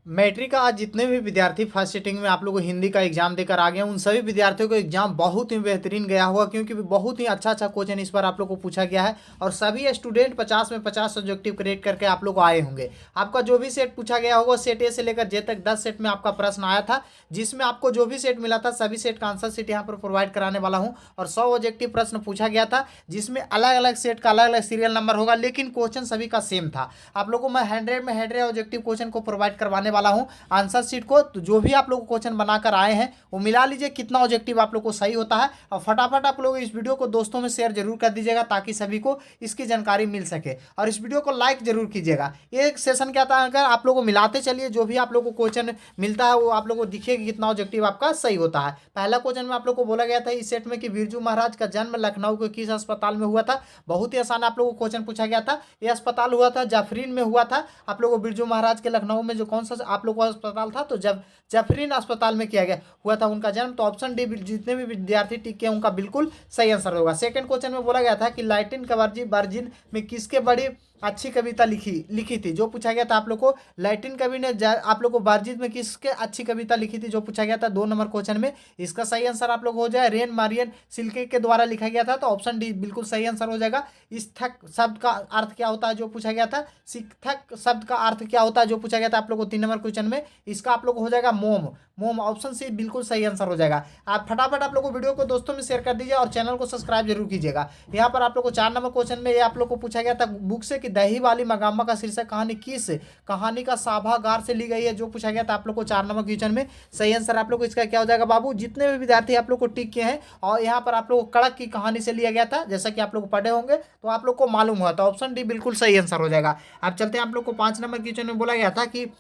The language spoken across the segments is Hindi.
मैट्रिक का आज जितने भी विद्यार्थी फर्स्ट सिटिंग में आप लोग को हिंदी का एग्जाम देकर आ गए हैं, उन सभी विद्यार्थियों को एग्जाम बहुत ही बेहतरीन गया होगा, क्योंकि बहुत ही अच्छा अच्छा क्वेश्चन इस बार आप लोग को पूछा गया है। और सभी स्टूडेंट 50 में 50 सब्जेक्टिव क्रिएट करके आप लोग आए होंगे। आपका जो भी सेट पूछा गया होगा, सेट ए से लेकर जे तक 10 सेट में आपका प्रश्न आया था, जिसमें आपको जो भी सेट मिला था सभी सेट का आंसर सीट यहाँ पर प्रोवाइड कराने वाला हूँ। और 100 ऑब्जेक्टिव प्रश्न पूछा गया था, जिसमें अलग अलग सेट का अलग अलग सीरियल नंबर होगा, लेकिन क्वेश्चन सभी का सेम था। आप लोग को मैं 100 में 100 ऑब्जेक्टिव क्वेश्चन को प्रोवाइड करवाने वाला हूँ आंसर शीट को। तो जो भी आप लोग क्वेश्चन बनाकर आए हैं वो मिला लीजिए कितना ऑब्जेक्टिव आप लोग को सही होता है, और फटाफट आप लोग इस वीडियो को दोस्तों में शेयर जरूर कर दीजिएगा, ताकि सभी को इसकी जानकारी मिल सके। और इस वीडियो को लाइक जरूर कीजिएगा। एक सेशन क्या था, अगर आप लोग को मिलाते चलिए, जो भी आप लोग को क्वेश्चन मिलता है वो आप लोग को दिखेगा कितना ऑब्जेक्टिव आपका सही होता है। पहला क्वेश्चन में आप लोग को बोला गया था इस सेट में कि बिरजू महाराज का जन्म लखनऊ के किस अस्पताल में हुआ था। बहुत ही आसान आप लोग को क्वेश्चन पूछा गया था। ये अस्पताल हुआ था जाफरीन में हुआ था। आप लोग को बिरजू महाराज के लखनऊ में जो कौन सा आप लोग को अस्पताल था, तो जब जफरीन अस्पताल में किया गया हुआ था उनका जन्म। तो ऑप्शन डी जितने भी विद्यार्थी टिके हैं उनका बिल्कुल सही आंसर होगा। सेकंड क्वेश्चन में बोला गया था कि लाइटिन कवर्जी बर्जिन में किसके बड़ी अच्छी कविता लिखी लिखी थी, जो पूछा गया था आप लोग को। लाइटिन कवि ने आप लोग को बार्जित में किसके अच्छी कविता लिखी थी, जो पूछा गया था 2 नंबर क्वेश्चन में। इसका सही आंसर आप लोग हो जाए रेन मारियन सिल्के के द्वारा लिखा गया था, तो ऑप्शन डी बिल्कुल सही आंसर हो जाएगा। स्थक शब्द का अर्थ क्या होता है, जो पूछा गया था। शिक्षक शब्द का अर्थ क्या होता है, जो पूछा गया था आप लोग को 3 नंबर क्वेश्चन में। इसका आप लोग हो जाएगा मोम। मोम ऑप्शन सी बिल्कुल सही आंसर हो जाएगा। आप फटाफट आप लोग को वीडियो को दोस्तों में शेयर कर दीजिए और चैनल को सब्सक्राइब जरूर कीजिएगा। यहाँ पर आप लोग को 4 नंबर क्वेश्चन में ये आप लोग को पूछा गया था बुक से कि दही वाली मगामा का शीर्षक कहानी किस कहानी का सभागार से ली गई है, जो पूछा गया था आप लोग को 4 नंबर क्वेश्चन में। सही आंसर आप लोग को इसका क्या हो जाएगा बाबू, जितने भी विद्यार्थी आप लोग को टिक किए हैं। और यहाँ पर आप लोग को कड़क की कहानी से लिया गया था, जैसा कि आप लोग पढ़े होंगे तो आप लोग को मालूम हुआ था। ऑप्शन डी बिल्कुल सही आंसर हो जाएगा। अब चलते हैं, आप लोग को 5 नंबर क्वेश्चन में बोला गया था कि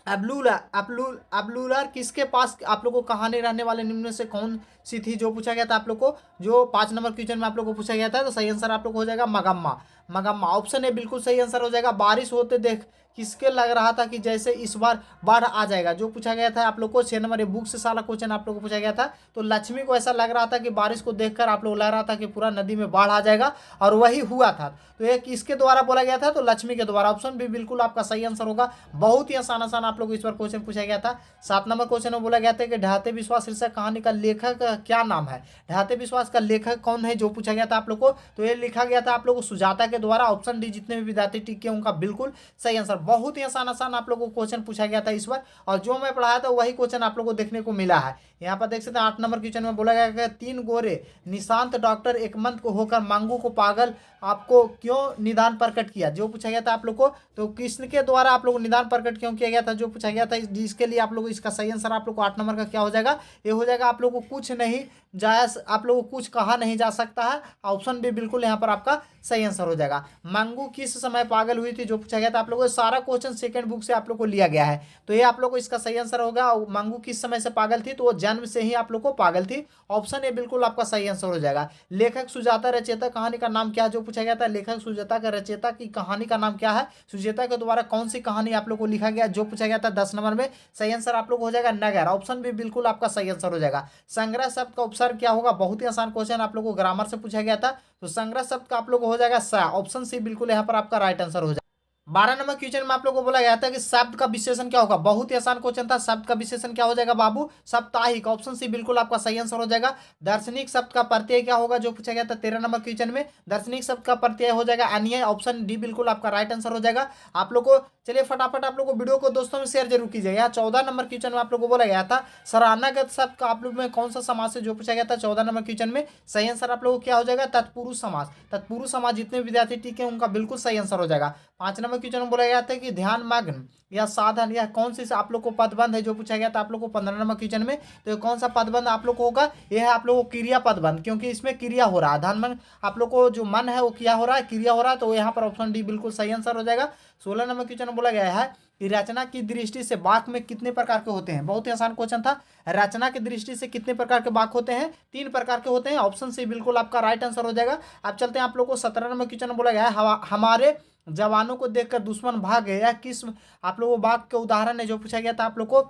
अबलूलार किसके पास आप लोग को कहानी रहने वाले निम्न में से कौन सी थी, जो पूछा गया था आप लोग को। जो 5 नंबर क्वेश्चन में आप लोग को पूछा गया था, तो सही आंसर आप लोग को हो जाएगा मगम्मा। मगम्मा ऑप्शन ए बिल्कुल सही आंसर हो जाएगा। बारिश होते देख किसके लग रहा था कि जैसे इस बार बाढ़ आ जाएगा, जो पूछा गया था आप लोग को 6 नंबर ये बुक से सारा क्वेश्चन आप लोग को पूछा गया था। तो लक्ष्मी को ऐसा लग रहा था कि बारिश को देखकर आप लोग लग रहा था कि पूरा नदी में बाढ़ आ जाएगा, और वही हुआ था। तो ये किसके द्वारा बोला गया था, तो लक्ष्मी के द्वारा। ऑप्शन भी बिल्कुल आपका सही आंसर होगा। बहुत ही आसान आसान आप लोग को इस बार क्वेश्चन पूछा गया था। 7 नंबर क्वेश्चन में बोला गया था कि ढाते विश्वास शीर्षक कहानी का लेखक क्या नाम है। ढाते विश्वास का लेखक कौन है, जो पूछा गया था आप लोग को। तो ये लिखा गया था आप लोग को सुजाता के द्वारा। ऑप्शन डी जितने भी विद्यार्थी टिके उनका बिल्कुल सही आंसर। बहुत ही आसान आसान आप लोग को क्वेश्चन पूछा गया था इस बार, और जो मैं पढ़ाया था वही क्वेश्चन आप लोग को देखने को मिला है। यहाँ पर देख सकते हैं 8 नंबर क्वेश्चन में बोला गया कि 3 गोरे निशांत डॉक्टर एकमंत को होकर मांगू को पागल आपको क्यों निदान प्रकट किया, जो पूछा गया था आप लोग को। तो किसके द्वारा आप लोग को निदान प्रकट क्यों किया गया था, जो पूछा गया था, जिसके लिए आप लोग इसका सही आंसर आप लोग को 8 नंबर का क्या हो जाएगा, ये हो जाएगा आप लोग को कुछ नहीं जाया, आप लोग को कुछ कहा नहीं जा सकता है। ऑप्शन भी बिल्कुल यहाँ पर आपका सही आंसर हो जाएगा। मांगू किस समय पागल हुई थी, जो पूछा गया था आप लोगों को। सारा क्वेश्चन सेकंड बुक से आप लोग को लिया गया है, तो ये आप लोग को इसका सही आंसर होगा। मांगू किस समय से पागल थी, तो वो जन्म से ही आप लोग को पागल थी। ऑप्शन ए बिल्कुल आपका सही आंसर हो जाएगा। लेखक सुजाता रचयिता कहानी का नाम क्या है, जो पूछा गया था। लेखक सुजाता का रचयिता की कहानी का नाम क्या है, सुजाता के द्वारा कौन सी कहानी आप लोग को लिखा गया, जो पूछा गया था 10 नंबर में। सही आंसर आप लोग हो जाएगा नगर। ऑप्शन भी बिल्कुल आपका सही आंसर हो जाएगा। संग्रह शब्द का उपसर्ग क्या होगा, बहुत ही आसान क्वेश्चन आप लोग को ग्रामर से पूछा गया था। तो संग्रह शब्द का आप लोग को हो जाएगा सा। ऑप्शन सी बिल्कुल यहाँ पर आपका राइट आंसर हो जाएगा। 12 नंबर क्वेश्चन में आप लोग को बोला गया था कि शब्द का विशेषण क्या होगा। बहुत ही आसान क्वेश्चन था। शब्द का विशेषण क्या हो जाएगा बाबू, साप्ताहिक। ऑप्शन सी बिल्कुल आपका सही आंसर हो जाएगा। दार्शनिक शब्द का प्रत्यय क्या होगा, जो पूछा गया था 13 नंबर क्वेश्चन में। दार्शनिक शब्द का प्रत्यय हो जाएगा अन्य। ऑप्शन डी बिल्कुल आपका राइट आंसर हो जाएगा। आप लोग को चलिए फटाफट आप लोग को वीडियो को दोस्तों में शेयर जरूर कीजिएगा। यहाँ 14 नंबर क्वेश्चन में आप लोग को बोला गया था सराहनागत शब्द का आप लोग में कौन सा समास है, जो पूछा गया था 14 नंबर क्वेश्चन में। सही आंसर आप लोग को क्या हो जाएगा, तत्पुरुष समास। तत्पुरुष समास जितने विद्यार्थी टिके उनका बिल्कुल सही आंसर हो जाएगा। 5 नंबर क्वेश्चन में बोला गया था कि ध्यान मग्न या साधन या कौन सी आप लोग को पदबंध है, जो पूछा गया था आप लोग को 15 नंबर क्वेश्चन में। तो ये कौन सा पदबंध आप लोग को होगा, ये है आप लोग को क्रिया पदबंध, क्योंकि इसमें क्रिया हो रहा है। ध्यान मन आप लोग को जो मन है वो क्या हो रहा है, क्रिया हो रहा है। तो यहाँ पर ऑप्शन डी बिल्कुल सही आंसर हो जाएगा। 16 नंबर क्वेश्चन में बोला गया है कि रचना की दृष्टि से वाक्य में कितने प्रकार के होते हैं। बहुत ही आसान क्वेश्चन था। रचना की दृष्टि से कितने प्रकार के वाक्य होते हैं, 3 प्रकार के होते हैं। ऑप्शन सी बिल्कुल आपका राइट आंसर हो जाएगा। अब चलते हैं, आप लोग को 17 नंबर क्वेश्चन में बोला गया है हमारे जवानों को देखकर दुश्मन भाग गए, या किस आप लोगों वाक्य के उदाहरण है, जो पूछा गया था आप लोग को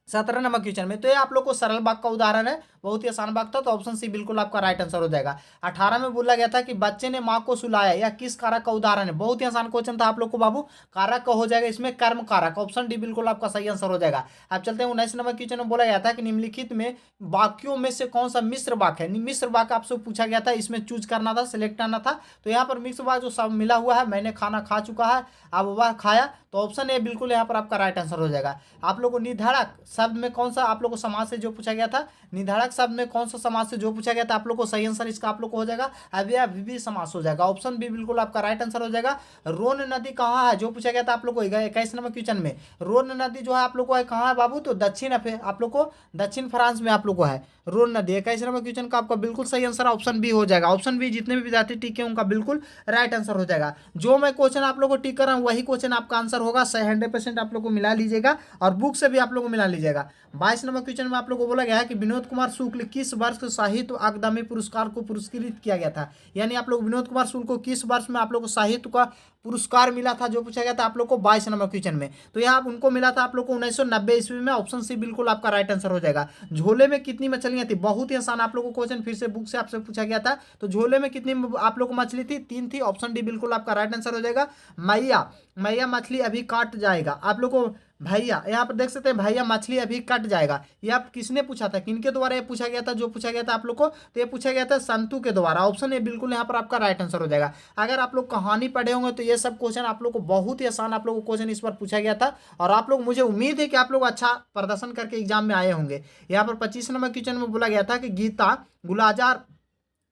17 नंबर क्वेश्चन में। तो ये आप लोग को सरल वाक्य का उदाहरण है। बहुत ही आसान वाक्य था, तो ऑप्शन सी बिल्कुल आपका राइट आंसर हो जाएगा। 18 में बोला गया था कि बच्चे ने माँ को सुलाया, यह किस कारक का उदाहरण है? बहुत ही आसान क्वेश्चन था आप लोग को बाबू। कारक का हो जाएगा इसमें कर्म कारक, ऑप्शन डी बिल्कुल आपका सही आंसर हो जाएगा। अब चलते हैं 19 नंबर क्वेश्चन में बोला गया था कि निम्नलिखित में वाक्यों में से कौन सा मिश्र वाक्य है? मिश्र वाक्य आपसे पूछा गया था, इसमें चूज करना था, सिलेक्ट करना था। तो यहाँ पर मिक्स वाक्य जो सब मिला हुआ है, मैंने खाना खा चुका है, अब वह खाया, तो ऑप्शन ए बिल्कुल यहाँ पर आपका राइट आंसर हो जाएगा। आप लोग को निधाड़क शब्द में कौन सा आप लोग को समास से जो पूछा गया था, निधाड़क शब्द में कौन सा समास से जो पूछा गया था आप लोग को, सही आंसर इसका आप लोग को हो जाएगा अव्यय विधि समास हो जाएगा। ऑप्शन बी बिल्कुल आपका राइट आंसर हो जाएगा। रोन नदी कहाँ है जो पूछा गया था आप लोग को 21 नंबर क्वेश्चन में। रोन नदी जो है आप लोग को है कहाँ है बाबू, तो दक्षिण आप लोग को दक्षिण फ्रांस में आप लोग को है रोन नदी। 21 नंबर क्वेश्चन का आपका बिल्कुल सही आंसर ऑप्शन बी हो जाएगा। ऑप्शन बी जितने भी विद्यार्थी टिके उनका बिल्कुल राइट आंसर हो जाएगा। जो मैं क्वेश्चन आप लोग को टिक कर रहा हूँ वही क्वेश्चन आपका आंसर होगा। 100% आप लोग को मिला लीजिएगा और बुक से भी आप लोग को मिला लीजिएगा। 22 नंबर क्वेश्चन में आप लोग को बोला गया है कि विनोद कुमार शुक्ल किस वर्ष साहित्य अकादमी पुरस्कार को पुरस्कृत किया गया था? यानी आप लोग विनोद कुमार शुक्ल को किस वर्ष में आप लोग को साहित्य का पुरस्कार मिला था जो पूछा गया था आप लोग को 22 नंबर क्वेश्चन में। तो यहाँ उनको मिला था आप लोग को 1990 ईस्वी में। ऑप्शन सी बिल्कुल आपका राइट आंसर हो जाएगा। झोले में कितनी मछलियां थी? बहुत ही आसान आप लोग को क्वेश्चन फिर से बुक से आपसे पूछा गया था। तो झोले में कितनी आप लोग को मछली थी? 3 थी। ऑप्शन डी बिल्कुल आपका राइट आंसर हो जाएगा। मैया मैया मछली अभी काट जाएगा, आप लोग को भैया यहाँ पर देख सकते हैं, भैया मछली अभी कट जाएगा। ये आप किसने पूछा था, किनके द्वारा ये पूछा गया था? जो पूछा गया था आप लोग को, तो ये पूछा गया था संतु के द्वारा। ऑप्शन ए बिल्कुल यहाँ पर आपका राइट आंसर हो जाएगा। अगर आप लोग कहानी पढ़े होंगे तो ये सब क्वेश्चन आप लोग को बहुत ही आसान आप लोग को क्वेश्चन इस बार पूछा गया था। और आप लोग, मुझे उम्मीद है कि आप लोग अच्छा प्रदर्शन करके एग्जाम में आए होंगे। यहाँ पर 25 नंबर क्वेश्चन में बोला गया था कि गीता गुलाजार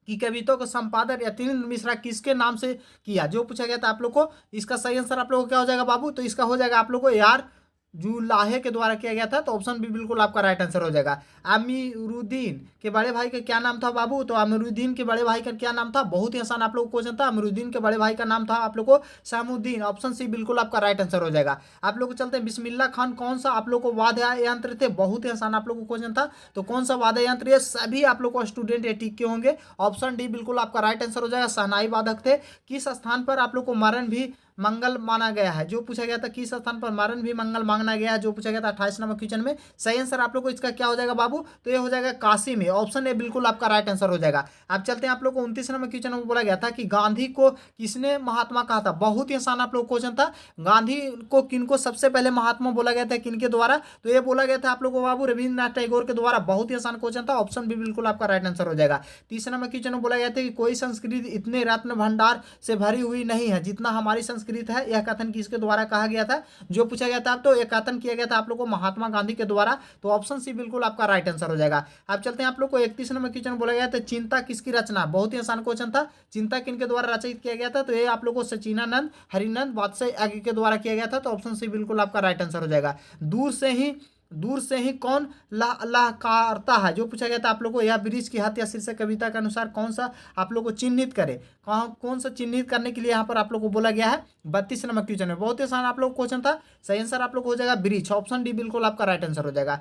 की कविताओं का संपादन यतीन्द्र मिश्रा किसके नाम से किया जो पूछा गया था आप लोग को? इसका सही आंसर आप लोग को क्या हो जाएगा बाबू? तो इसका हो जाएगा आप लोग को यार जुलाहे के द्वारा किया गया था। तो ऑप्शन बी बिल्कुल आपका राइट आंसर हो जाएगा। अमीरुद्दीन के बड़े भाई का क्या नाम था बाबू? तो अमीरुद्दीन के बड़े भाई का क्या नाम था? बहुत ही आसान आप लोग को क्वेश्चन था। अमीरुद्दीन के बड़े भाई का नाम था आप लोग को सामुद्दीन। ऑप्शन सी बिल्कुल आपका राइट आंसर हो जाएगा। आप लोग को चलते हैं, बिस्मिल्लाह खान कौन सा आप लोग को वाद्य यंत्र थे? बहुत ही आसान आप लोग को क्वेश्चन था। तो कौन सा वाद्य यंत्र? ये सभी आप लोग को स्टूडेंट ये टिक के होंगे। ऑप्शन डी बिल्कुल आपका राइट आंसर हो जाएगा। शहनाई वादक थे। किस स्थान पर आप लोग को मरण भी मंगल माना गया है जो पूछा गया था? किस स्थान पर मरण भी मंगल मांगना गया है जो पूछा गया था 28 नंबर क्वेश्चन में। सही आंसर आप लोग को इसका क्या हो जाएगा बाबू? तो ये हो जाएगा काशी में। ऑप्शन ए बिल्कुल आपका राइट आंसर हो जाएगा। अब चलते हैं, आप लोग को 29 नंबर क्वेश्चन में बोला गया था कि गांधी को किसने महात्मा कहा था? बहुत ही आसान आप लोग क्वेश्चन था। गांधी को किनको सबसे पहले महात्मा बोला गया था, किनके द्वारा? तो ये बोला गया था आप लोग को बाबू रविंद्रनाथ टैगोर के द्वारा। बहुत ही आसान क्वेश्चन था। ऑप्शन बी बिल्कुल आपका राइट आंसर हो जाएगा। 30 नंबर क्वेश्चन में बोला गया था कि कोई संस्कृति इतने रत्न भंडार से भरी हुई नहीं है जितना हमारी संस्कृति है। यह कथन किसके द्वारा कहा गया था जो पूछा गया था? तो यह कथन किया गया था आप लोग को महात्मा गांधी के द्वारा। तो ऑप्शन सी बिल्कुल आपका राइट आंसर हो जाएगा। अब चलते हैं, आप लोग को 31 नंबर क्वेश्चन बोला गया था चिंता किसकी रचना? बहुत ही आसान क्वेश्चन था। चिंता किनके द्वारा रचित किया गया था? तो ये आप लोग को सचिनानंद हरिनंद वात्स्याय आदि के द्वारा किया गया था। तो ऑप्शन सी बिल्कुल आपका राइट आंसर हो जाएगा। दूर से ही कौन लहकारता है जो पूछा गया था आप लोग को? यह ब्रिज की हत्या शीर्षक कविता के अनुसार कौन सा आप लोग को चिन्हित करे? कौन सा चिन्हित करने के लिए यहाँ पर आप लोग को बोला गया है? 32 नंबर क्वेश्चन में। बहुत ही आसान आप लोग क्वेश्चन था। सही आंसर आप लोग को हो जाएगा ब्रिज। ऑप्शन डी बिल्कुल आपका राइट आंसर हो जाएगा।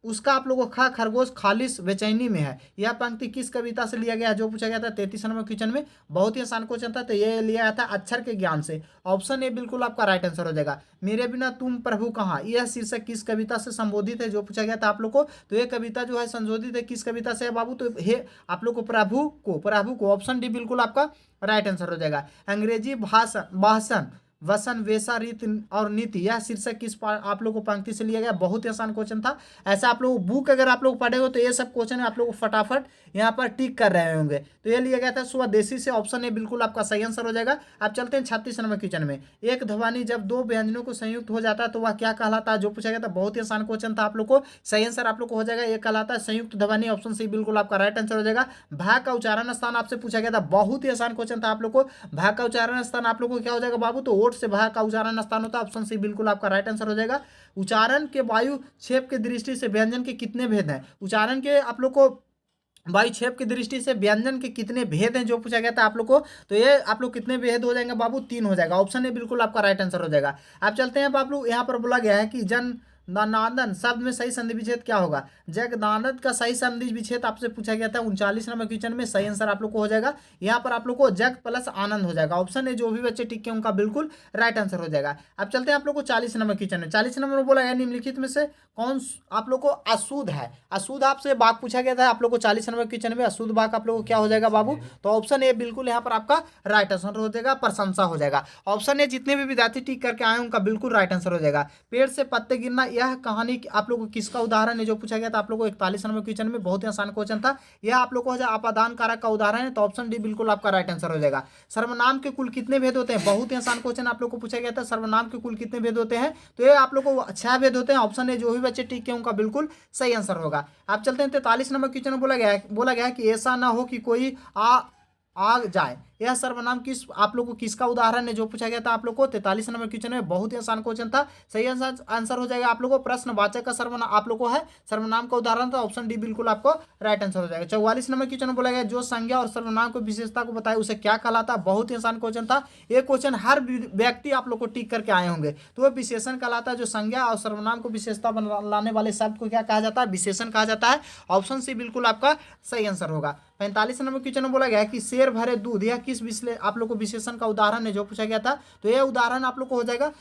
उसका आप लोगों को खा खरगोश खालिश बेचैनी में है, यह पंक्ति किस कविता से लिया गया जो पूछा गया था 33 नंबर क्वेश्चन में। बहुत ही आसान क्वेश्चन था। तो ये लिया गया था अक्षर के ज्ञान से। ऑप्शन ए बिल्कुल आपका राइट आंसर हो जाएगा। मेरे बिना तुम प्रभु कहाँ, यह शीर्षक किस कविता से संबोधित है जो पूछा गया था आप लोग को? तो ये कविता जो है संशोधित है किस कविता से है बाबू? तो हे आप लोग को प्रभु को। ऑप्शन डी बिल्कुल आपका राइट आंसर हो जाएगा। अंग्रेजी भाषण वसन वेशा रीत और नीति, यह शीर्षक किस आप लोग को पंक्ति से लिया गया? बहुत ही आसान क्वेश्चन था। ऐसा आप लोग बुक अगर आप लोग पढ़े हो तो ये सब क्वेश्चन आप लोग को फटाफट यहाँ पर टिक कर रहे होंगे। तो ये लिया गया था स्वदेशी से। ऑप्शन ए बिल्कुल आपका सही आंसर हो जाएगा। अब चलते हैं 36 नंबर क्वेश्चन में। एक ध्वनि जब दो व्यंजनों को संयुक्त हो जाता है तो वह क्या कहलाता है जो पूछा गया था? बहुत ही आसान क्वेश्चन था आप लोग को। सही आंसर आप लोग को हो जाएगा ये कहलाता है संयुक्त ध्वनि। ऑप्शन सी बिल्कुल आपका राइट आंसर हो जाएगा। भा का उच्चारण स्थान आपसे पूछा गया था। बहुत ही आसान क्वेश्चन था आप लोग को। भा का उच्चारण स्थान आप लोग को क्या हो जाएगा बाबू? तो ओट से भा का उच्चारण स्थान होता है। ऑप्शन सी बिल्कुल आपका राइट आंसर हो जाएगा। उच्चारण के वायु क्षेप की दृष्टि से व्यंजन के कितने भेद हैं? उच्चारण के आप लोग को वायु क्षेप की दृष्टि से व्यंजन के कितने भेद हैं जो पूछा गया था आप लोग को? तो ये आप लोग कितने भेद हो जाएंगे बाबू? 3 हो जाएगा। ऑप्शन ए बिल्कुल आपका राइट आंसर हो जाएगा। आप चलते हैं, अब आप लोग यहाँ पर बोला गया है कि जगदानंद शब्द में सही संधि विच्छेद क्या होगा? जगदानंद का सही संधि विच्छेद आपसे पूछा गया था 39 नंबर क्वेश्चन में। सही आंसर आप लोग को हो जाएगा यहाँ पर आप लोग को जग प्लस आनंद हो जाएगा। ऑप्शन है जो भी बच्चे टिक के उनका बिल्कुल राइट आंसर हो जाएगा। अब चलते हैं आप लोग को 40 नंबर क्वेश्चन में। 40 नंबर में बोला गया निम्नलिखित में से कौन आप लोग को अशुद्ध है? अशुद्ध आपसे वाक्य पूछा गया था आप लोग को 40 नंबर क्वेश्चन में। अशुद्ध वाक्य आप लोग को क्या हो जाएगा बाबू? तो ऑप्शन ए बिल्कुल यहाँ पर आपका राइट आंसर हो जाएगा, प्रशंसा हो जाएगा। ऑप्शन ए जितने भी विद्यार्थी टिक करके आए उनका बिल्कुल राइट आंसर हो जाएगा। पेड़ से पत्ते गिरना, यह कहानी आप लोग को किसका उदाहरण है जो पूछा गया था आप लोग को 41 नंबर क्वेश्चन में। बहुत ही आसान क्वेश्चन था यह, आप लोग को अपादान कारक का उदाहरण है। तो ऑप्शन डी बिल्कुल आपका राइट आंसर हो जाएगा। सर्वनाम के कुल कितने भेद होते हैं? बहुत ही आसान क्वेश्चन आप लोग को पूछा गया था, सर्वनाम के कुल कितने भेद होते हैं? तो ये आप लोग को 6 भेद होते हैं। ऑप्शन ए जो भी बच्चे टिक के उनका बिल्कुल सही आंसर होगा। आप चलते हैं 43 नंबर क्वेश्चन में। बोला गया है कि ऐसा ना हो कि कोई आ जाए, यह सर्वनाम किस आप लोग को किसका उदाहरण है जो पूछा गया था आप लोग को 43 नंबर क्वेश्चन में। बहुत ही आसान क्वेश्चन था। सही आंसर हो जाएगा आप लोग को प्रश्नवाचक का सर्वनाम आप लोग को है सर्वनाम का उदाहरण था। ऑप्शन डी बिल्कुल आपको राइट आंसर हो जाएगा। 44 नंबर क्वेश्चन में बोला गया जो संज्ञा और सर्वनाम को विशेषता को बताए उसे क्या कहलाता? बहुत ही आसान क्वेश्चन था। ये क्वेश्चन हर व्यक्ति आप लोग को टिक करके आए होंगे। तो वह विशेषण कहलाता है। जो संज्ञा और सर्वनाम को विशेषता लाने वाले शब्द को क्या कहा जाता है? विशेषण कहा जाता है। ऑप्शन सी बिल्कुल आपका सही आंसर होगा। 45 नंबर क्वेश्चन में बोला गया है कि शेर भरे दूध, यह किस आप लोग को विशेषण का उदाहरण है जो पूछा गया था? तो यह उदाहरण आप लोग को हो जाएगा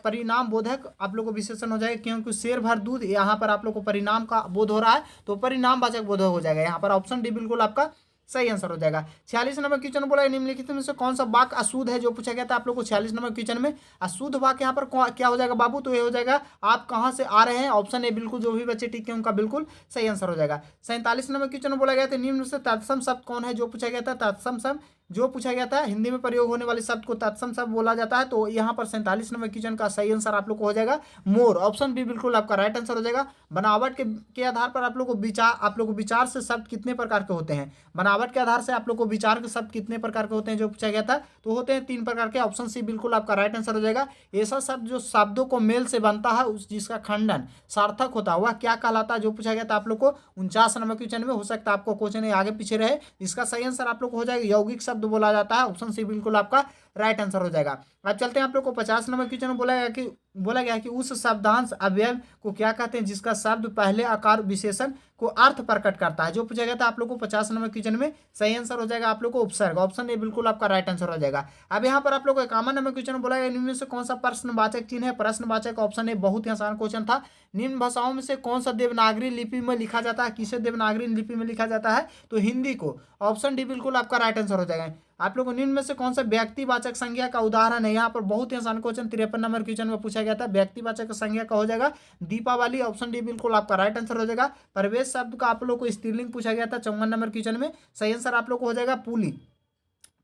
परिणाम बोधक आप लोग को विशेषण हो जाएगा, क्योंकि शेर भर दूध यहाँ पर आप लोग को परिणाम का बोध हो रहा है तो परिणाम वाचक बोध हो जाएगा यहाँ पर। ऑप्शन डी बिल्कुल आपका सही आंसर हो जाएगा। 46 नंबर क्वेश्चन बोला निम्नलिखित में से कौन सा वाक्य अशुद्ध है जो पूछा गया था आप लोग को 46 नंबर क्वेश्चन में। अशुद्ध वाक्य यहाँ पर क्या हो जाएगा बाबू? तो ये हो जाएगा आप कहाँ से आ रहे हैं। ऑप्शन ए बिल्कुल जो भी बच्चे टिक है उनका बिल्कुल सही आंसर हो जाएगा। 47 नंबर क्वेश्चन बोला गया था निम्न से तत्सम शब्द कौन है जो पूछा गया था? तत्सम शब्द जो पूछा गया था हिंदी में प्रयोग होने वाले शब्द को तत्सम शब्द बोला जाता है। तो यहाँ पर 47 नंबर क्वेश्चन का सही आंसर आप लोग को हो जाएगा मोर। ऑप्शन बी बिल्कुल आपका राइट आंसर हो जाएगा। बनावट के आधार पर आप लोग को विचार से शब्द कितने प्रकार के होते हैं? बनावट के आधार से आप लोग को विचार के शब्द कितने प्रकार के होते हैं जो पूछा गया था? तो होते हैं 3 प्रकार के। ऑप्शन सी बिल्कुल आपका राइट आंसर हो जाएगा। ऐसा शब्द जो शब्दों को मेल से बनता है जिसका खंडन सार्थक होता है वह क्या कहलाता है जो पूछा गया था आप लोग को 49 नंबर क्वेश्चन में। हो सकता है आपको क्वेश्चन आगे पीछे रहे। इसका सही आंसर आप लोग को हो जाएगा यौगिक शब्द बोला जाता है। ऑप्शन सी बिल्कुल आपका राइट आंसर हो जाएगा। अब चलते हैं आप लोग को 50 नंबर क्वेश्चन में बोला गया कि उस शब्दांश अवयव को क्या कहते हैं जिसका शब्द पहले आकार विशेषण को अर्थ प्रकट करता है जो पूछा गया था आप लोग को 50 नंबर क्वेश्चन में। सही आंसर हो जाएगा आप लोग को उपसर्ग। ऑप्शन ए बिल्कुल आपका राइट आंसर हो जाएगा। अब यहाँ पर आप लोग को 51 नंबर क्वेश्चन में बोला गया निम्न में से कौन सा प्रश्नवाचक चिन्ह है? प्रश्नवाचक ऑप्शन ए बहुत ही आसान क्वेश्चन था। निम्न भाषाओं में से कौन सा देवनागरी लिपि में लिखा जाता है? किसे देवनागरी लिपि में लिखा जाता है? तो हिंदी को। ऑप्शन डी बिल्कुल आपका राइट आंसर हो जाएगा। आप लोग को निम्न में से कौन सा व्यक्तिवाचक संज्ञा का उदाहरण है? यहाँ पर बहुत ही आसान क्वेश्चन 53 नंबर क्वेश्चन में पूछा गया था। व्यक्तिवाचक संज्ञा का हो जाएगा दीपावली। ऑप्शन डी बिल्कुल आपका राइट आंसर हो जाएगा। प्रवेश शब्द का आप लोग को स्त्रीलिंग पूछा गया था 54 नंबर क्वेश्चन में। सही आंसर आप लोग को हो जाएगा पुलिंग।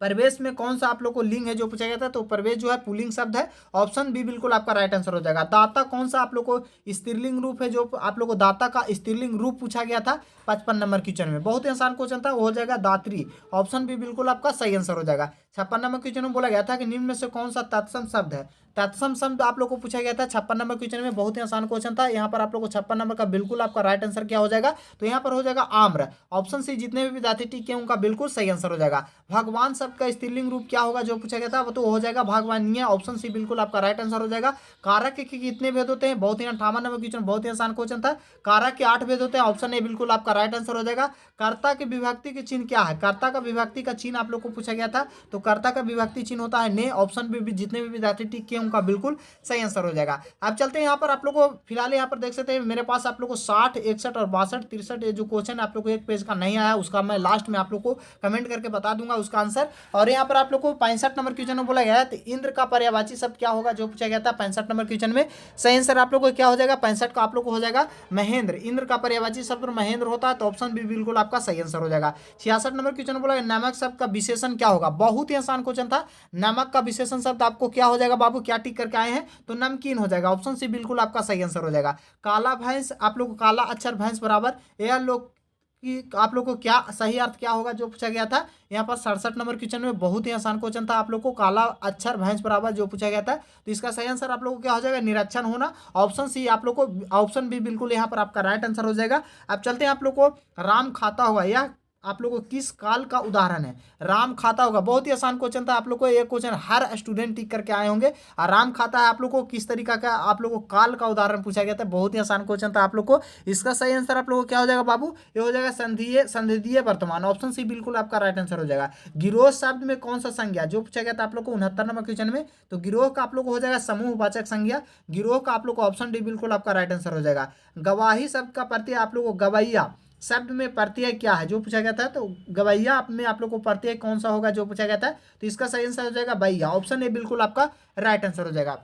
प्रवेश में कौन सा आप लोग को लिंग है जो पूछा गया था? तो प्रवेश जो है पुल्लिंग शब्द है। ऑप्शन बी बिल्कुल आपका राइट आंसर हो जाएगा। दाता कौन सा आप लोग को स्त्रीलिंग रूप है जो आप लोग को दाता का स्त्रीलिंग रूप पूछा गया था 55 नंबर क्वेश्चन में। बहुत ही आसान क्वेश्चन था वो हो जाएगा दात्री। ऑप्शन बी बिल्कुल आपका सही आंसर हो जाएगा। 56 नंबर क्वेश्चन में बोला गया था कि निम्न में से कौन सा तत्सम शब्द है? तत्सम शब्द आप लोग को पूछा गया था 56 नंबर क्वेश्चन में। बहुत ही आसान क्वेश्चन था। यहाँ पर आप लोग को 56 नंबर का बिल्कुल आपका राइट आंसर क्या हो जाएगा? तो यहाँ पर हो जाएगा आम्र। ऑप्शन सी जितने भी विद्यार्थी टिके उनका बिल्कुल सही आंसर हो जाएगा। भगवान शब्द का स्त्रीलिंग रूप क्या होगा जो पूछा गया था? तो हो जाएगा भगवानीय। ऑप्शन सी बिल्कुल आपका राइट आंसर हो जाएगा। कारक के कितने भेद होते हैं? बहुत ही 58 नंबर क्वेश्चन बहुत ही आसान क्वेश्चन था। कारक के 8 भेद होते हैं। ऑप्शन ए बिल्कुल आपका राइट आंसर हो जाएगा। कर्ता की विभक्ति के चिन्ह क्या है? कर्ता का विभक्ति का चिन्ह आप लोग को पूछा गया था। तो कर्ता का विभक्ति चिन्ह होता है ने। ऑप्शन बी जितने भी विद्यार्थी टिके उनका बिल्कुल सही आंसर हो जाएगा। अब चलते हैं यहाँ पर आप लोग को फिलहाल यहाँ पर देख सकते हैं मेरे पास आप लोग को 60, 61 और 62, 63 जो क्वेश्चन आप लोग को एक पेज का नहीं आया उसका मैं लास्ट में आप लोग को कमेंट करके बता दूंगा उसका आंसर। और यहाँ पर आप लोग को 65 नंबर क्वेश्चन में बोला गया है तो इंद्र का पर्यायवाची शब्द क्या होगा जो पूछा गया था 65 नंबर क्वेश्चन में। सही आंसर आप लोग को क्या हो जाएगा? 65 का आप लोग को हो जाएगा महेंद्र। इंद्र का पर्यायवाची शब्द महेंद्र होता है तो ऑप्शन बी बिल्कुल आपका सही आंसर हो जाएगा। 66 नंबर क्वेश्चन बोला नमक शब्द का विशेषण क्या होगा? बहुत ही आसान क्वेश्चन था। नमक का विशेषण शब्द आपको क्या हो जाएगा बाबू? क्या टिक करके आए हैं? तो नमकीन हो जाएगा। ऑप्शन सी बिल्कुल आपका सही आंसर हो जाएगा। काला भैंस आप लोग को काला अक्षर भैंस बराबर यह लोग कि आप लोग को क्या सही अर्थ क्या होगा जो पूछा गया था? यहाँ पर 67 नंबर क्वेश्चन में बहुत ही आसान क्वेश्चन था। आप लोग को काला अक्षर भैंस बराबर जो पूछा गया था तो इसका सही आंसर आप लोग को क्या हो जाएगा? निरीक्षण होना। ऑप्शन सी आप लोग को ऑप्शन बी बिल्कुल यहाँ पर आपका राइट आंसर हो जाएगा। अब चलते हैं आप लोग को राम खाता हुआ। यह आप लोग को किस काल का उदाहरण है? राम खाता होगा, बहुत ही आसान क्वेश्चन था आप लोग को, ये क्वेश्चन हर स्टूडेंट टिक करके आए होंगे। और राम खाता है आप लोग को किस तरीका का, आप लोग को काल का उदाहरण पूछा गया था, बहुत ही आसान क्वेश्चन था आप लोग को। इसका सही आंसर आप लोग को क्या हो जाएगा बाबू? ये हो जाएगा संधिये संधिदीय वर्तमान, ऑप्शन सी बिल्कुल आपका राइट आंसर हो जाएगा। गिरोह शब्द में कौन सा संज्ञा, जो पूछा गया था आप लोग को 69 नंबर क्वेश्चन में, तो गिरोह का आप लोग को हो जाएगा समूहवाचक संज्ञा, गिरोह का आप लोग को ऑप्शन डी बिल्कुल आपका राइट आंसर हो जाएगा। गवाही शब्द का प्रत्यय आप लोग को गवैया शब्द में प्रत्यय क्या है, जो पूछा गया था, तो गवैया में आप लोग को प्रत्यय कौन सा होगा, जो पूछा गया था, तो इसका सही आंसर हो जाएगा बैया, ऑप्शन ए बिल्कुल आपका राइट आंसर हो जाएगा।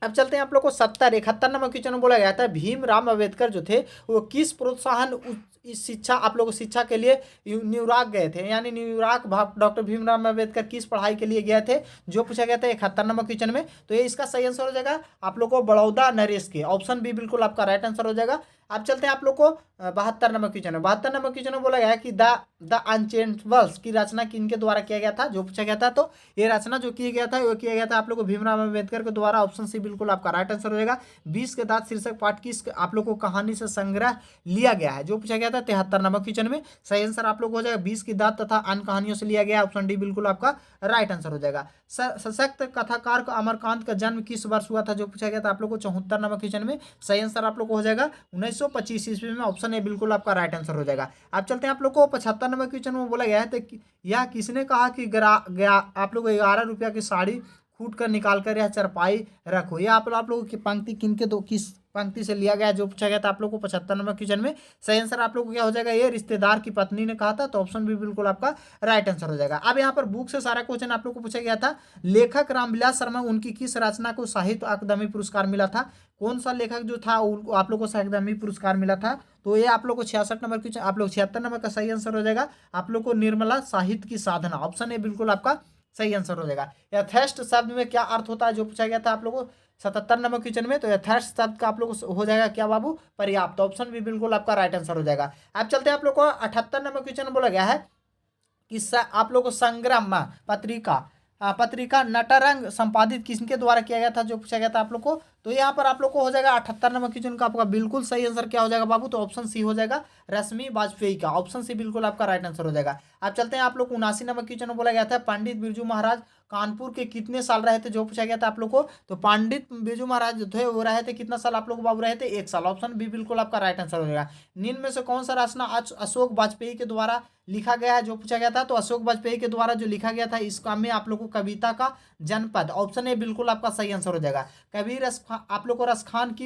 अब चलते हैं आप लोग को 71 नंबर क्वेश्चन में बोला गया था भीमराव अम्बेडकर जो थे वो किस प्रोत्साहन इस शिक्षा आप लोग को शिक्षा के लिए न्यूयॉर्क गए थे, यानी न्यूयॉर्क डॉक्टर भीमराव अम्बेडकर किस पढ़ाई के लिए गए थे, जो पूछा गया था 71 नंबर क्वेश्चन में, तो ये इसका सही आंसर हो जाएगा आप लोग को बड़ौदा नरेश के, ऑप्शन बी बिल्कुल आपका राइट आंसर हो जाएगा। अब चलते हैं आप लोग को 72 नंबर क्वेश्चन में, 72 नंबर क्वेश्चन में बोला गया है कि द अनचेंजेबल्स की रचना किनके द्वारा किया गया था, जो पूछा गया था, तो ये रचना जो किया गया था वो किया गया था आप लोग को भीमराव अम्बेडकर के द्वारा, ऑप्शन सी बिल्कुल आपका राइट आंसर हो जाएगा। 20 के दांत शीर्षक पाठ की आप लोग को कहानी से संग्रह लिया गया है, जो पूछा गया था 73 नंबर क्वेश्चन में, सही आंसर आप लोग हो जाएगा 20 की दांत तथा अन्य कहानियों से लिया गया, ऑप्शन डी बिल्कुल आपका राइट आंसर हो जाएगा। सशक्त कथाकार को अमरकांत का जन्म किस वर्ष हुआ था, जो पूछा गया था आप लोग को 74 नंबर क्वेश्चन में, सही आंसर आप लोग को हो जाएगा 1925 ईस्वी में, ऑप्शन ए बिल्कुल आपका राइट आंसर हो जाएगा। अब चलते हैं आप लोग को 75 नंबर क्वेश्चन में बोला गया है तो यह किसने कहा कि आप लोग 11 रुपया की साड़ी कूट कर निकाल कर यह चरपाई रखो, यह आप लोगों की पंक्ति किनके दो किस पंक्ति से लिया गया, जो पूछा गया था आप लोग को 75 नंबर क्वेश्चन में, सही आंसर आप लोग को क्या हो जाएगा, ये रिश्तेदार की पत्नी ने कहा था, तो ऑप्शन भी बिल्कुल आपका राइट आंसर हो जाएगा। अब यहाँ पर बुक से सारा क्वेश्चन आप लोग को पूछा गया था, लेखक रामविलास शर्मा उनकी किस रचना को साहित्य अकादमी पुरस्कार मिला था, कौन सा लेखक जो था आप लोग को साहित्य अकादमी पुरस्कार मिला था, तो ये आप लोग को 66 नंबर क्वेश्चन, आप लोग 76 नंबर का सही आंसर हो जाएगा आप लोग को निर्मला साहित्य की साधना, ऑप्शन ए बिल्कुल आपका सही आंसर हो जाएगा। यथेष्ट शब्द में क्या अर्थ होता है, जो पूछा गया था आप लोगों को 77 नंबर क्वेश्चन में, तो यथेष्ट शब्द का आप लोग हो जाएगा क्या बाबू, पर्याप्त, ऑप्शन भी बिल्कुल आपका राइट आंसर हो जाएगा। अब चलते हैं आप लोग को 78 नंबर क्वेश्चन में बोला गया है कि आप लोग को संग्राम पत्रिका नटरंग संपादित किसके द्वारा किया गया था, जो पूछा गया था आप लोग को, तो यहाँ पर आप लोग को हो जाएगा 78 नंबर क्वेश्चन का आपका बिल्कुल सही आंसर क्या हो जाएगा बाबू, तो ऑप्शन सी हो जाएगा रश्मि वाजपेयी का, ऑप्शन सी बिल्कुल आपका राइट आंसर हो जाएगा। अब चलते हैं आप लोग 79 नंबर क्वेश्चन में बोला गया था पंडित बिरजू महाराज कानपुर के कितने साल रहे थे, जो पूछा गया था आप लोग को, तो पंडित बिरजू महाराज जो थे वो रहे थे कितना साल आप लोग बाबू रहे थे, 1 साल, ऑप्शन बी बिल्कुल आपका राइट आंसर हो जाएगा। निम्न में से कौन सा रचना अशोक वाजपेयी के द्वारा लिखा गया है, जो पूछा गया था, तो अशोक वाजपेयी के द्वारा जो लिखा गया था इस काम में आप लोग को कविता का जनपद, ऑप्शन ए बिल्कुल आपका सही आंसर हो जाएगा। कबीर आप लोग को रसखान की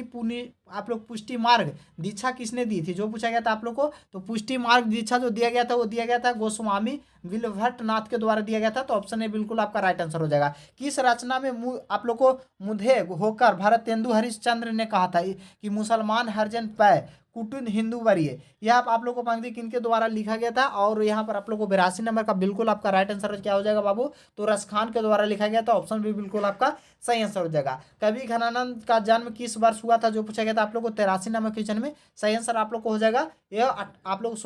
आप लोग पुष्टि मार्ग दीक्षा किसने दी थी, जो पूछा गया था आप लोग को, तो पुष्टि मार्ग दीक्षा जो दिया गया था वो दिया गया था गोस्वामी विल्भट्टनाथ के द्वारा दिया गया था, तो ऑप्शन ए बिल्कुल आपका राइट आंसर हो जाएगा। किस रचना में आप लोग को मुधे होकर भरतेंदु हरिश्चंद्र ने कहा था कि मुसलमान हरजन पै कुटुन हिंदू वरिय, यह आप लोग को पंक्ति किनके द्वारा लिखा गया था, और यहाँ पर आप लोग को 82 नंबर का बिल्कुल आपका राइट आंसर क्या हो जाएगा बाबू, तो रसखान के द्वारा लिखा गया था, ऑप्शन भी बिल्कुल आपका सही आंसर हो जाएगा। कवि घनानंद का जन्म किस वर्ष हुआ था, जो पूछा गया था आप लोग को 83 नंबर क्वेश्चन में, सही आंसर आप लोग को हो जाएगा यह आप लोग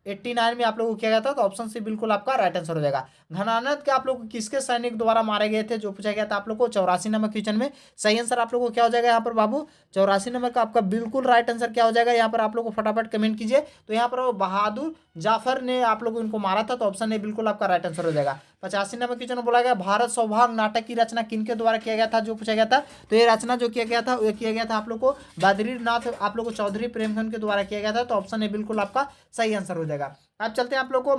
1689 में आप लोग को किया गया था, तो ऑप्शन सी बिल्कुल आपका राइट आंसर हो जाएगा। घनानंद के आप लोग किसके सैनिक द्वारा मारे गए थे, जो पूछा गया था आप लोग को 84 नंबर क्वेश्चन में, सही आंसर आप लोग को क्या हो जाएगा यहाँ पर बाबू, 84 नंबर का आपका बिल्कुल राइट आंसर क्या हो जाएगा, यहाँ पर आप लोग को फटाफट कमेंट कीजिए, तो यहाँ पर बहादुर जाफर ने आप लोग इनको मारा था, तो ऑप्शन ए बिल्कुल आपका राइट आंसर हो जाएगा। 85 नंबर क्वेश्चन में बोला गया भारत सौभाग्य नाटक की रचना किनके द्वारा किया गया था, जो पूछा गया था, तो ये रचना जो किया गया था वो किया गया था आप लोग को बद्रीनाथ आप लोग को चौधरी प्रेमचंद के द्वारा किया गया था, तो ऑप्शन ए बिल्कुल आपका सही आंसर हो जाएगा। अब चलते हैं आप लोग को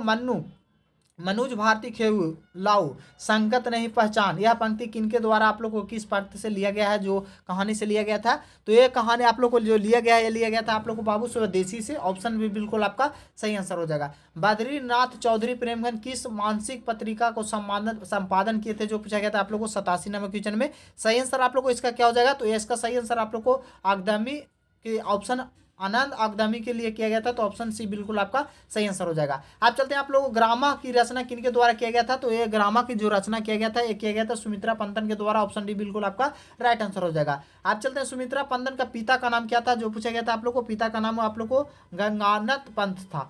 मनोज भारती खेऊ लाऊ संगत नहीं पहचान, यह पंक्ति किनके द्वारा आप लोग को किस पंक्ति से लिया गया है, जो कहानी से लिया गया था, तो ये कहानी आप लोग को जो लिया गया है ये लिया गया था आप लोग को बाबू स्वदेशी से, ऑप्शन भी बिल्कुल आपका सही आंसर हो जाएगा। बद्रीनाथ चौधरी प्रेमचंद किस मानसिक पत्रिका को संपादन किए थे, जो पूछा गया था आप लोग को 87 नंबर क्वेश्चन में, सही आंसर आप लोग को इसका क्या हो जाएगा, तो इसका सही आंसर आप लोग को आगदामी के ऑप्शन आनंद आगदामी के लिए किया गया था, तो ऑप्शन सी बिल्कुल आपका सही आंसर हो जाएगा। आप चलते हैं आप लोग ग्रामा की रचना किनके द्वारा किया गया था, तो ये ग्रामा की जो रचना किया गया था ये किया गया था सुमित्रा पंतन के द्वारा, ऑप्शन डी बिल्कुल आपका राइट आंसर हो जाएगा। आप चलते हैं सुमित्रा पंतन का पिता का नाम क्या था, जो पूछा गया था आप लोग को, पिता का नाम आप लोग को गंगानत पंत था,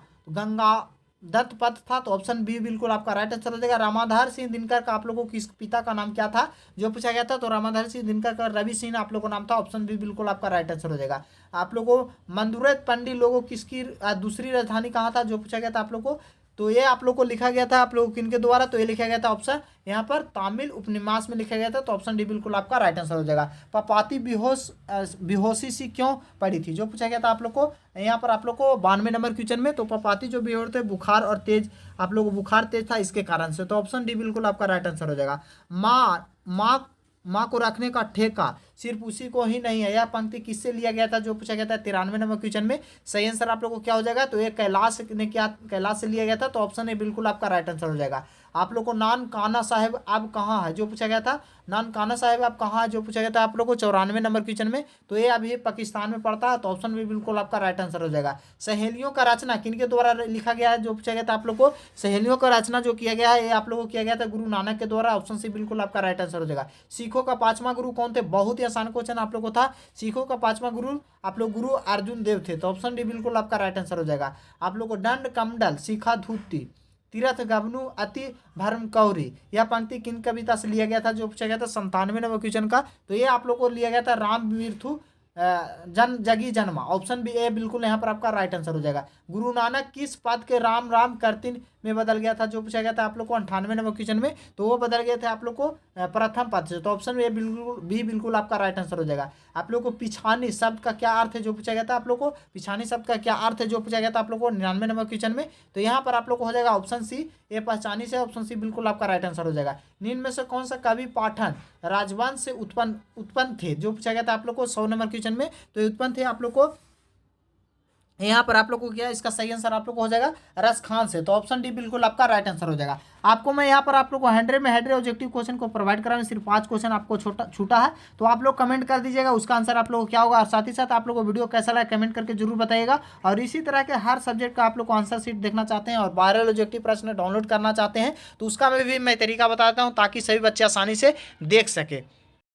दत्तपथ था, तो ऑप्शन बी बिल्कुल आपका राइट आंसर हो जाएगा। रामाधार सिंह दिनकर का आप लोगों को किस पिता का नाम क्या था जो पूछा गया था, तो रामाधार सिंह दिनकर का रवि सिंह आप लोगों को नाम था। ऑप्शन बी बिल्कुल आपका राइट आंसर हो जाएगा। आप लोगों को मंदुरैत पंडित लोगों किसकी दूसरी राजधानी कहाँ था जो पूछा गया था आप लोग को, तो ये आप लोग को लिखा गया था आप लोग किनके द्वारा, तो ये लिखा गया था ऑप्शन यहाँ पर तामिल उपनिवेश में लिखा गया था। तो ऑप्शन डी बिल्कुल आपका राइट आंसर हो जाएगा। पपाती बेहोशी सी क्यों पड़ी थी जो पूछा गया था आप लोग को, यहाँ पर आप लोग को 92 नंबर क्वेश्चन में, तो पपाती जो बेहोश थे बुखार और तेज आप लोग को बुखार तेज था इसके कारण से। तो ऑप्शन डी बिल्कुल आपका राइट आंसर हो जाएगा। माँ माँ को रखने का ठेका सिर्फ उसी को ही नहीं है, यह पंक्ति किससे लिया गया था जो पूछा गया था 93 नंबर क्वेश्चन में। सही आंसर आप लोग को क्या हो जाएगा, तो ये कैलाश ने क्या कैलाश से लिया गया था। तो ऑप्शन ए बिल्कुल आपका राइट आंसर हो जाएगा। आप लोग को नानकाना साहिब अब कहाँ है जो पूछा गया था, नानकाना साहिब अब कहाँ है जो पूछा गया था आप लोग को 94 नंबर क्वेश्चन में, तो ये अभी पाकिस्तान में पड़ता है। तो ऑप्शन भी बिल्कुल आपका राइट आंसर हो जाएगा। सहेलियों का रचना किनके द्वारा लिखा गया है जो पूछा गया था आप लोग को, सहेलियों का रचना जो किया गया है ये आप लोगों को किया गया था गुरु नानक के द्वारा। ऑप्शन सी बिल्कुल आपका राइट आंसर हो जाएगा। सिखों का 5वां गुरु कौन थे, बहुत ही आसान क्वेश्चन आप लोग को था। सिखों का 5वां गुरु आप लोग गुरु अर्जुन देव थे। तो ऑप्शन डी बिल्कुल आपका राइट आंसर हो जाएगा। आप लोग को दंड कमंडल शिखा धूति तीरथ गबनु अति भरम कौरी यह पंक्ति किन कविता से लिया गया था जो पूछा गया था 97 नंबर क्वेश्चन का, तो ये आप लोग को लिया गया था राम विरथु जन जगी जन्मा। ऑप्शन बी ए बिल्कुल यहाँ पर आपका राइट आंसर हो जाएगा। गुरु नानक किस पद के राम राम करतिन में बदल गया था जो पूछा गया था आप लोग को 98 नंबर क्वेश्चन में, तो वो बदल गए थे आप लोग को प्रथम पद से। तो ऑप्शन ए बिल्कुल बी बिल्कुल आपका राइट आंसर हो जाएगा। आप लोग को पिछानी शब्द का क्या अर्थ है जो पूछा गया था आप लोग को, पिछानी शब्द का क्या अर्थ है जो पूछा गया था आप लोग को 99 नंबर क्वेश्चन में, तो यहाँ पर आप लोग को हो जाएगा ऑप्शन सी ए पहचानी से। ऑप्शन सी बिल्कुल आपका राइट आंसर हो जाएगा। निम्न में से कौन सा कवि पाठन राजवंश से उत्पन्न थे जो पूछा गया था आप लोग को 100 नंबर क्वेश्चन में, तो उत्पन्न थे आप लोग को यहाँ पर आप लोग को क्या इसका सही आंसर आप लोग को हो जाएगा रस खान से। तो ऑप्शन डी बिल्कुल आपका राइट आंसर हो जाएगा। आपको मैं यहाँ पर आप लोग को 100 में 100 ऑब्जेक्टिव क्वेश्चन को प्रोवाइड करा, सिर्फ 5 क्वेश्चन आपको छूटा है, तो आप लोग कमेंट कर दीजिएगा उसका आंसर आप लोग को क्या होगा। और साथ ही साथ आप लोग को वीडियो कैसा लगा कमेंट करके जरूर बताइएगा। और इसी तरह के हर सब्जेक्ट का आप लोग को आंसर शीट देखना चाहते हैं और वायरल ऑब्जेक्टिव प्रश्न डाउनलोड करना चाहते हैं, तो उसका मैं तरीका बताता हूँ ताकि सभी बच्चे आसानी से देख सके।